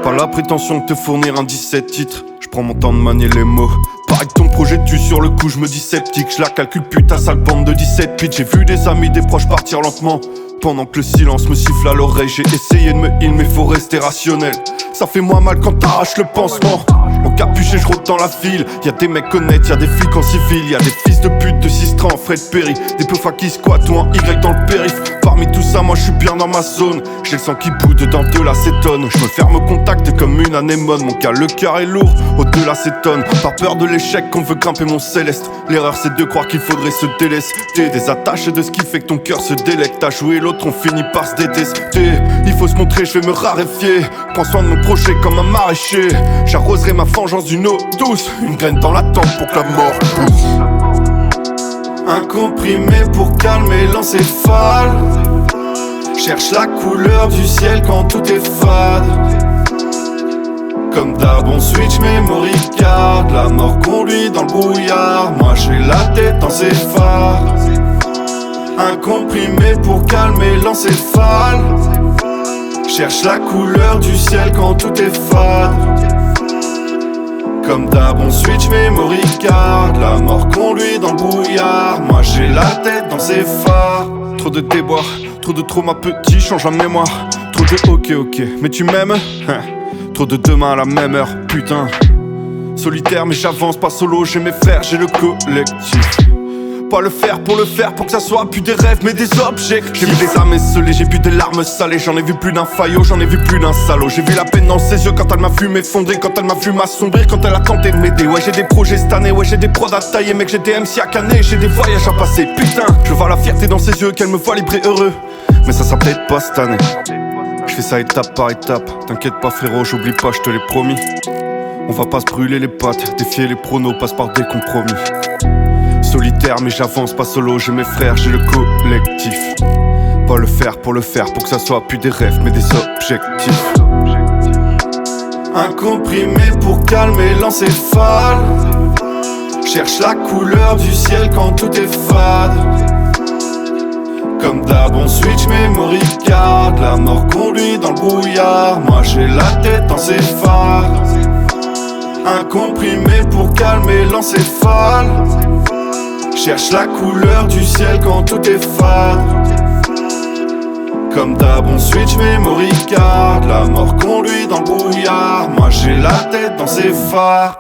Pas la prétention de te fournir un 17 titres. Je prends mon temps de manier les mots. Pareil que ton projet tue sur le coup, je me dis sceptique. Je la calcule plus ta sale bande de 17 pitch. J'ai vu des amis, des proches partir lentement. Pendant que le silence me siffle à l'oreille, j'ai essayé de me heal mais faut rester rationnel. Ça fait moins mal quand t'arraches le pansement. Encapuché, je rôde dans la file. Y'a des mecs honnêtes, y'a des flics en civil. Y'a des fils de pute de Sistra en Fred Perry. Des peufs qui squattent ou un Y dans le périph'. Parmi tout ça, moi je suis bien dans ma zone. J'ai le sang qui boude dans de l'acétone. Je me ferme au contact comme une anémone. Mon cas, le cœur est lourd, au-delà l'acétone. Par peur de l'échec qu'on veut grimper mon céleste. L'erreur c'est de croire qu'il faudrait se délester des attaches et de ce qui fait que ton cœur se délecte. À jouer l'autre, on finit par se détester. Il faut se montrer, je vais me raréfier. Prends soin de mon projet comme un maraîcher. J'arroserai ma vengeance d'une eau douce. Une graine dans la tempe pour que la mort pousse. Un comprimé pour calmer l'encéphale. Cherche la couleur du ciel quand tout est fade. Comme d'hab on switch memory card. La mort conduit dans le brouillard. Moi j'ai la tête en céphale. Un comprimé pour calmer l'encéphale. Cherche la couleur du ciel quand tout est fade. Comme d'hab on switch memory card. La mort conduit dans le brouillard. Moi j'ai la tête dans ses phares. Trop de déboires, trop de trauma petit, change la mémoire. Trop de ok, mais tu m'aimes hein. Trop de demain à la même heure, putain. Solitaire mais j'avance pas solo, j'ai mes frères, j'ai le collectif. Pas le faire pour que ça soit plus des rêves mais des objectifs. J'ai vu des âmes esselées, j'ai vu des larmes salées. J'en ai vu plus d'un faillot, j'en ai vu plus d'un salaud. J'ai vu la peine dans ses yeux quand elle m'a vu m'effondrer. Quand elle m'a vu m'assombrir, quand elle a tenté de m'aider. Ouais j'ai des projets cette année, ouais j'ai des prods à tailler. Mec j'ai des MC à canner, j'ai des voyages à passer. Putain, je vois la fierté dans ses yeux, qu'elle me voit libre et heureux. Mais ça sera peut-être pas cette année. Je fais ça étape par étape. T'inquiète pas frérot, j'oublie pas, je te l'ai promis. On va pas se brûler les pattes, défier les pronos, passe par des compromis. Solitaire mais j'avance pas solo, j'ai mes frères, j'ai le collectif. Pas le faire pour que ça soit plus des rêves mais des objectifs. Un comprimé pour calmer l'encéphale. Cherche la couleur du ciel quand tout est fade. Comme d'hab on switch memory card. La mort conduit dans le brouillard. Moi j'ai la tête dans ses phares. Un comprimé pour calmer l'encéphale. Cherche la couleur du ciel quand tout est fade. Comme d'hab on switch memory card. La mort conduit dans le brouillard. Moi j'ai la tête dans ses phares.